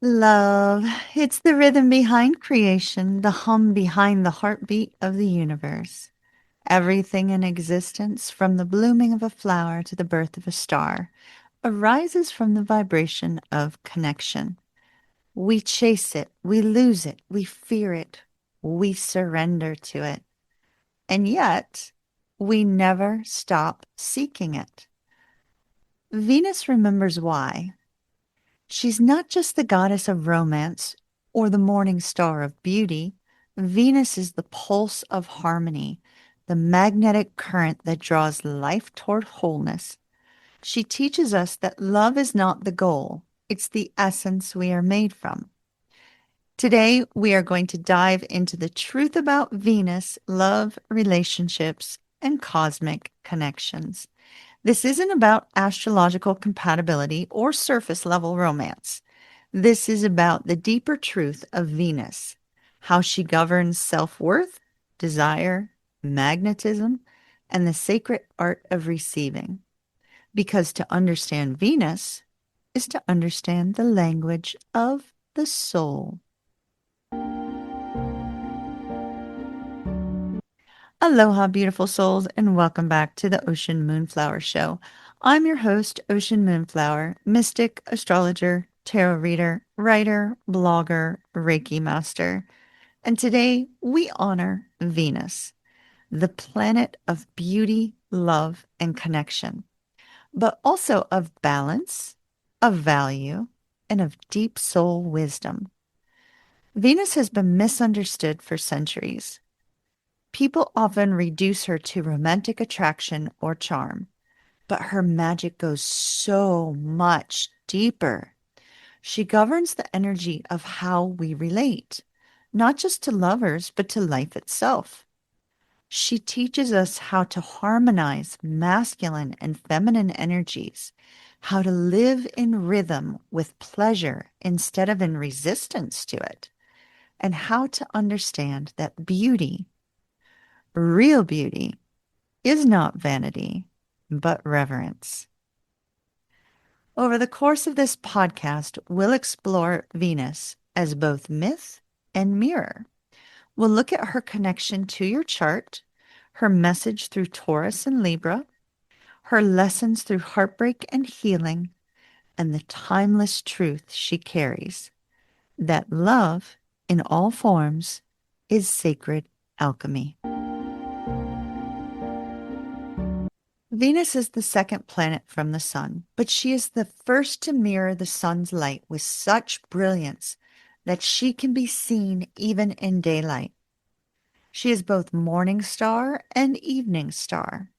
Love. It's the rhythm behind creation, the hum behind the heartbeat of the universe. Everything in existence, from the blooming of a flower to the birth of a star, arises from the vibration of connection. We chase it, we lose it, we fear it, we surrender to it. And yet, we never stop seeking it. Venus remembers why. She's not just the goddess of romance or the morning star of beauty. Venus is the pulse of harmony, the magnetic current that draws life toward wholeness. She teaches us that love is not the goal, it's the essence we are made from. Today, we are going to dive into the truth about Venus, love, relationships, and cosmic connections. This isn't about astrological compatibility or surface level romance. This is about the deeper truth of Venus, how she governs self worth, desire, magnetism, and the sacred art of receiving. Because to understand Venus is to understand the language of the soul. Aloha, beautiful souls, and welcome back to the Ocean Moonflower Show. I'm your host, Ocean Moonflower, mystic, astrologer, tarot reader, writer, blogger, Reiki Master. And today we honor Venus, the planet of beauty, love, and connection, but also of balance, of value, and of deep soul wisdom. Venus has been misunderstood for centuries. People often reduce her to romantic attraction or charm, but her magic goes so much deeper. She governs the energy of how we relate, not just to lovers, but to life itself. She teaches us how to harmonize masculine and feminine energies, how to live in rhythm with pleasure instead of in resistance to it, and how to understand that beauty, real beauty, is not vanity, but reverence. Over the course of this podcast, we'll explore Venus as both myth and mirror. We'll look at her connection to your chart, her message through Taurus and Libra, her lessons through heartbreak and healing, and the timeless truth she carries that love, in all forms, is sacred alchemy. Venus is the second planet from the sun, but she is the first to mirror the sun's light with such brilliance that she can be seen even in daylight. She is both morning star and evening star,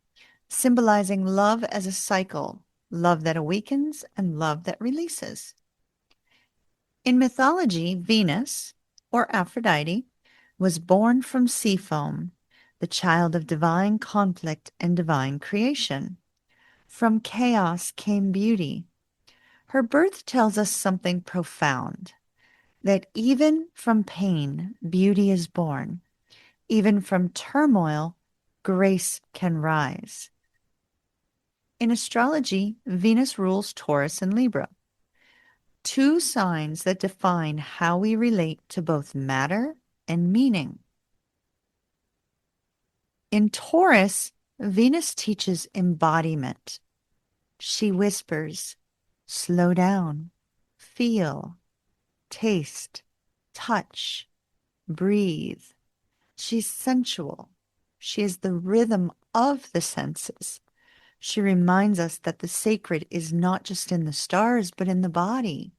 symbolizing love as a cycle, love that awakens and love that releases. In mythology, Venus, or Aphrodite, was born from sea foam, the child of divine conflict and divine creation. From chaos came beauty. Her birth tells us something profound, that even from pain, beauty is born. Even from turmoil, grace can rise. In astrology, Venus rules Taurus and Libra, two signs that define how we relate to both matter and meaning. In Taurus, Venus teaches embodiment. She whispers, slow down, feel, taste, touch, breathe. She's sensual. She is the rhythm of the senses. She reminds us that the sacred is not just in the stars, but in the body,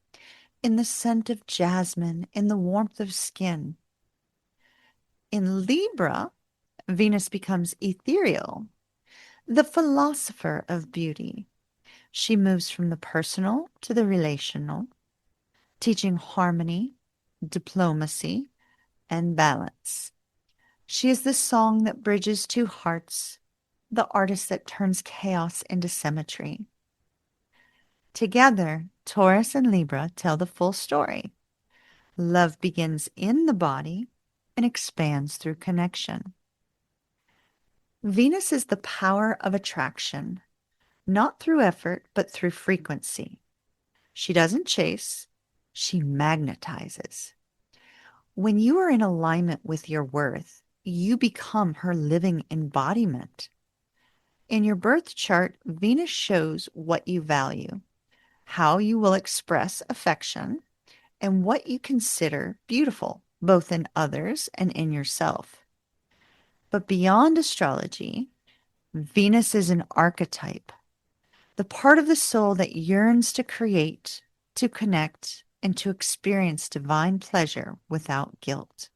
in the scent of jasmine, in the warmth of skin. In Libra, Venus becomes ethereal, the philosopher of beauty. She moves from the personal to the relational, teaching harmony, diplomacy, and balance. She is the song that bridges two hearts, the artist that turns chaos into symmetry. Together, Taurus and Libra tell the full story. Love begins in the body and expands through connection. Venus is the power of attraction, not through effort, but through frequency. She doesn't chase, She magnetizes. When you are in alignment with your worth, you become her living embodiment. In your birth chart, Venus shows what you value, how you will express affection, and what you consider beautiful, both in others and in yourself. But beyond astrology, Venus is an archetype, the part of the soul that yearns to create, to connect, and to experience divine pleasure without guilt.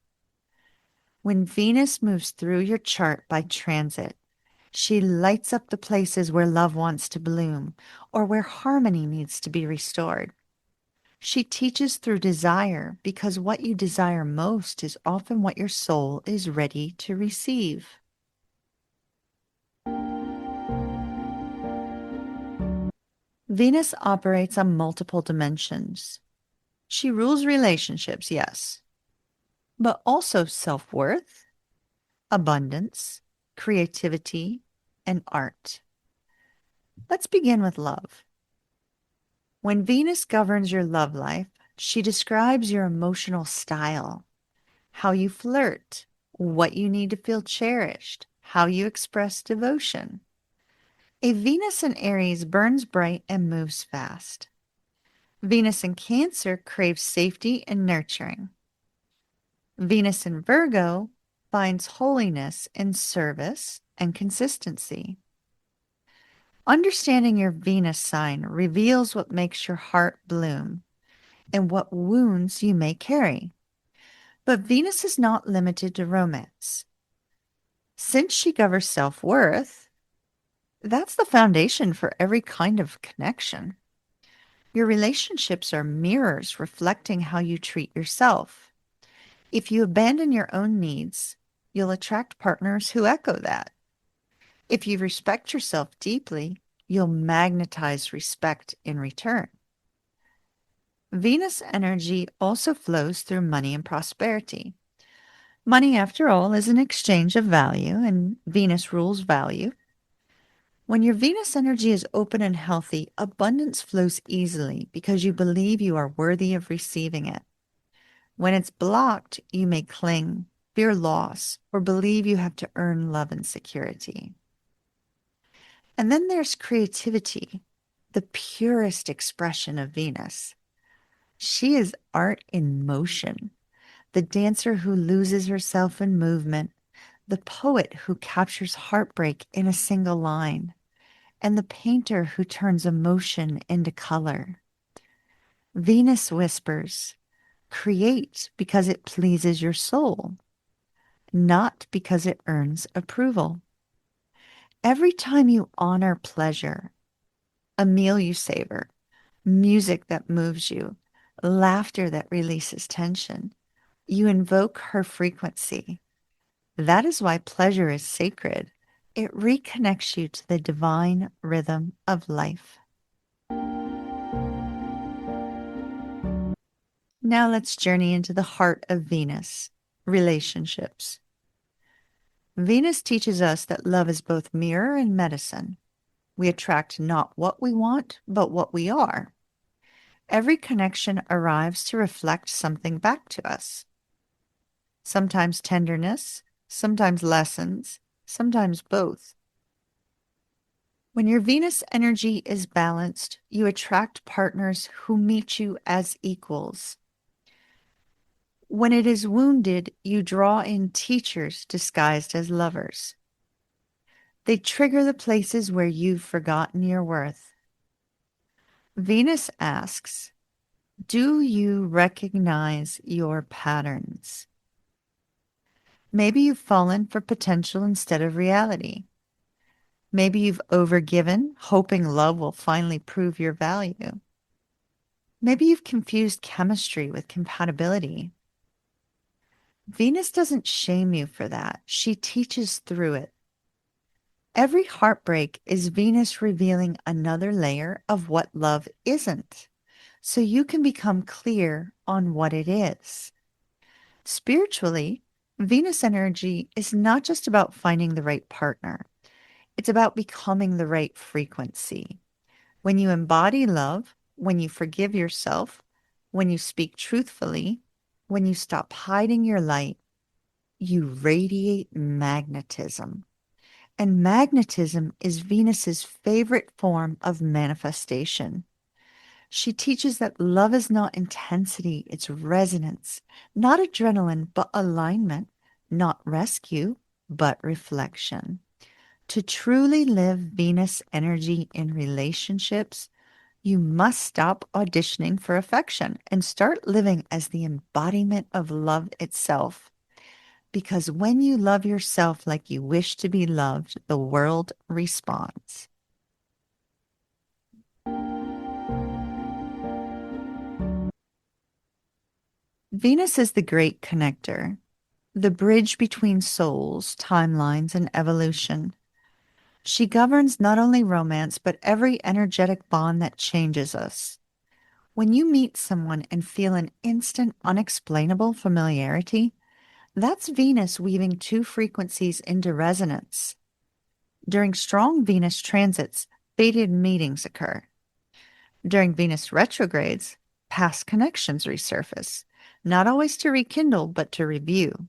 When Venus moves through your chart by transit, she lights up the places where love wants to bloom or where harmony needs to be restored. She teaches through desire because what you desire most is often what your soul is ready to receive. Venus operates on multiple dimensions. She rules relationships, yes, but also self-worth, abundance, creativity, and art. Let's begin with love. When Venus governs your love life, she describes your emotional style, how you flirt, what you need to feel cherished, how you express devotion. A Venus in Aries burns bright and moves fast. Venus in Cancer craves safety and nurturing. Venus in Virgo finds holiness in service and consistency. Understanding your Venus sign reveals what makes your heart bloom and what wounds you may carry. But Venus is not limited to romance. Since she governs self-worth, that's the foundation for every kind of connection. Your relationships are mirrors reflecting how you treat yourself. If you abandon your own needs, you'll attract partners who echo that. If you respect yourself deeply, you'll magnetize respect in return. Venus energy also flows through money and prosperity. Money, after all, is an exchange of value, and Venus rules value. When your Venus energy is open and healthy, abundance flows easily because you believe you are worthy of receiving it. When it's blocked, you may cling, fear loss, or believe you have to earn love and security. And then there's creativity, the purest expression of Venus. She is art in motion, the dancer who loses herself in movement, the poet who captures heartbreak in a single line, and the painter who turns emotion into color. Venus whispers, create because it pleases your soul, not because it earns approval. Every time you honor pleasure, a meal you savor, music that moves you, laughter that releases tension, you invoke her frequency. That is why pleasure is sacred. It reconnects you to the divine rhythm of life. Now let's journey into the heart of Venus, relationships. Venus teaches us that love is both mirror and medicine. We attract not what we want, but what we are. Every connection arrives to reflect something back to us. Sometimes tenderness, sometimes lessons, sometimes both. When your Venus energy is balanced, you attract partners who meet you as equals. When it is wounded, you draw in teachers disguised as lovers. They trigger the places where you've forgotten your worth. Venus asks, do you recognize your patterns? Maybe you've fallen for potential instead of reality. Maybe you've overgiven, hoping love will finally prove your value. Maybe you've confused chemistry with compatibility. Venus doesn't shame you for that. She teaches through it. Every heartbreak is Venus revealing another layer of what love isn't, so you can become clear on what it is. Spiritually, Venus energy is not just about finding the right partner. It's about becoming the right frequency. When you embody love, when you forgive yourself, When you speak truthfully, when you stop hiding your light, you radiate magnetism. And magnetism is Venus's favorite form of manifestation. She teaches that love is not intensity, it's resonance, not adrenaline, but alignment, not rescue, but reflection. To truly live Venus energy in relationships, you must stop auditioning for affection and start living as the embodiment of love itself. Because when you love yourself like you wish to be loved, the world responds. Venus is the great connector, the bridge between souls, timelines, and evolution. She governs not only romance, but every energetic bond that changes us. When you meet someone and feel an instant, unexplainable familiarity, that's Venus weaving two frequencies into resonance. During strong Venus transits, fated meetings occur. During Venus retrogrades, past connections resurface, not always to rekindle, but to review.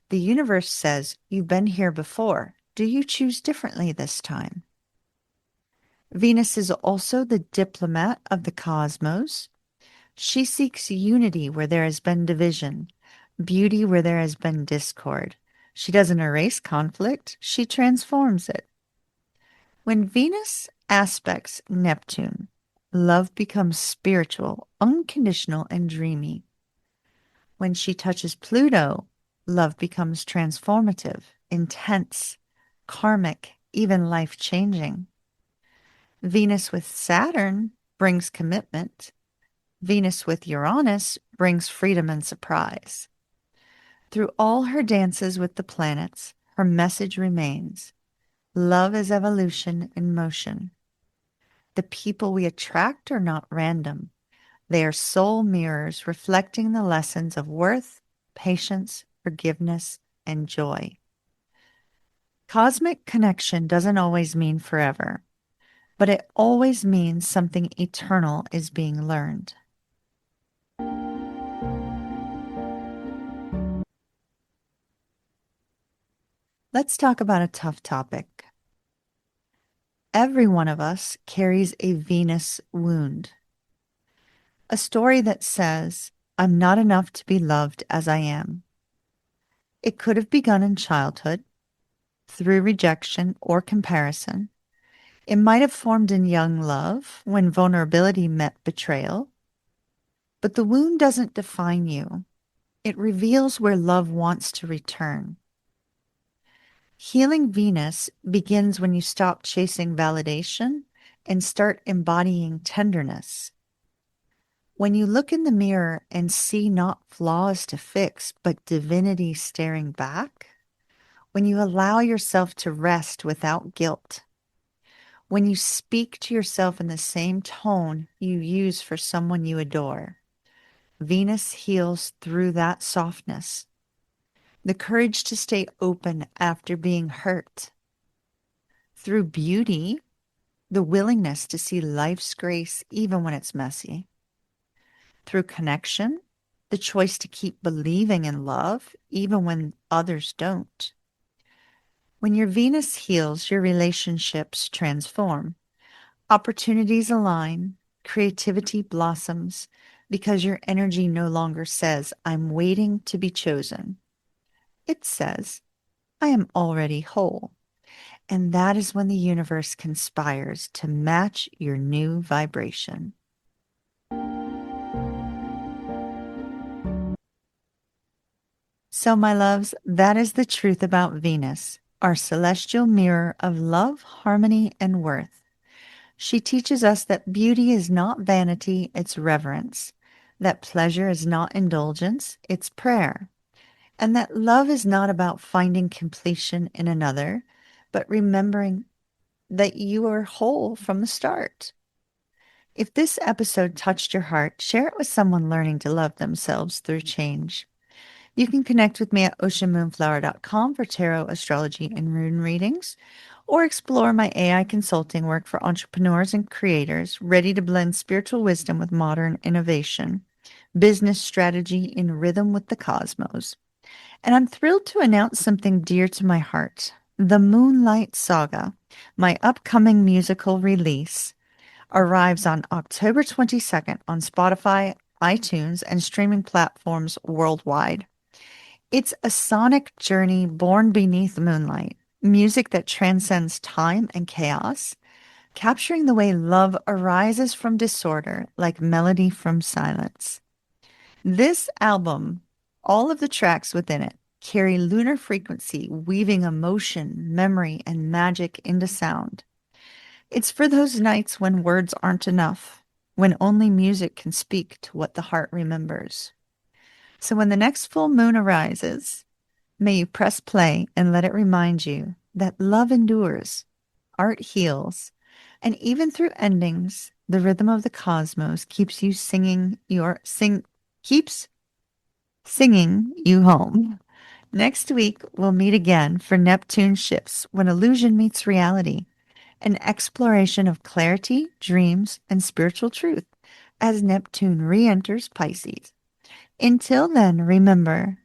The universe says, you've been here before. Do you choose differently this time? Venus is also the diplomat of the cosmos. She seeks unity where there has been division, beauty where there has been discord. She doesn't erase conflict, she transforms it. When Venus aspects Neptune, love becomes spiritual, unconditional, and dreamy. When she touches Pluto, love becomes transformative, intense, karmic, even life-changing. Venus with Saturn brings commitment. Venus with Uranus brings freedom and surprise. Through all her dances with the planets, her message remains. Love is evolution in motion. The people we attract are not random. They are soul mirrors reflecting the lessons of worth, patience, forgiveness, and joy. Cosmic connection doesn't always mean forever, but it always means something eternal is being learned. Let's talk about a tough topic. Every one of us carries a Venus wound. A story that says, I'm not enough to be loved as I am. It could have begun in childhood, through rejection or comparison. It might have formed in young love when vulnerability met betrayal. But the wound doesn't define you. It reveals where love wants to return. Healing Venus begins when you stop chasing validation and start embodying tenderness. When you look in the mirror and see not flaws to fix, but divinity staring back. When you allow yourself to rest without guilt. When you speak to yourself in the same tone you use for someone you adore. Venus heals through that softness. The courage to stay open after being hurt. Through beauty, the willingness to see life's grace even when it's messy. Through connection, the choice to keep believing in love even when others don't. When your Venus heals, your relationships transform. Opportunities align, creativity blossoms, because your energy no longer says, I'm waiting to be chosen. It says, I am already whole. And that is when the universe conspires to match your new vibration. So, my loves, that is the truth about Venus, our celestial mirror of love, harmony, and worth. She teaches us that beauty is not vanity, it's reverence, that pleasure is not indulgence, it's prayer, and that love is not about finding completion in another, but remembering that you are whole from the start. If this episode touched your heart, share it with someone learning to love themselves through change. You can connect with me at oceanmoonflower.com for tarot, astrology, and rune readings, or explore my AI consulting work for entrepreneurs and creators ready to blend spiritual wisdom with modern innovation. business strategy in rhythm with the cosmos. And I'm thrilled to announce something dear to my heart. The Moonlight Saga, my upcoming musical release, arrives on October 22nd on Spotify, iTunes, and streaming platforms worldwide. It's a sonic journey born beneath moonlight, music that transcends time and chaos, capturing the way love arises from disorder like melody from silence. This album, all of the tracks within it, carry lunar frequency, weaving emotion, memory, and magic into sound. It's for those nights when words aren't enough, when only music can speak to what the heart remembers. So when the next full moon arises, may you press play and let it remind you that love endures, art heals, and even through endings, the rhythm of the cosmos keeps singing you home. Next week, we'll meet again for Neptune shifts when illusion meets reality, an exploration of clarity, dreams, and spiritual truth as Neptune re enters Pisces. Until then, remember,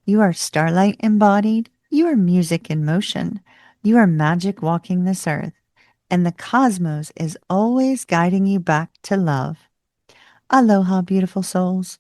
you are starlight embodied, you are music in motion, you are magic walking this earth, and the cosmos is always guiding you back to love. Aloha, beautiful souls.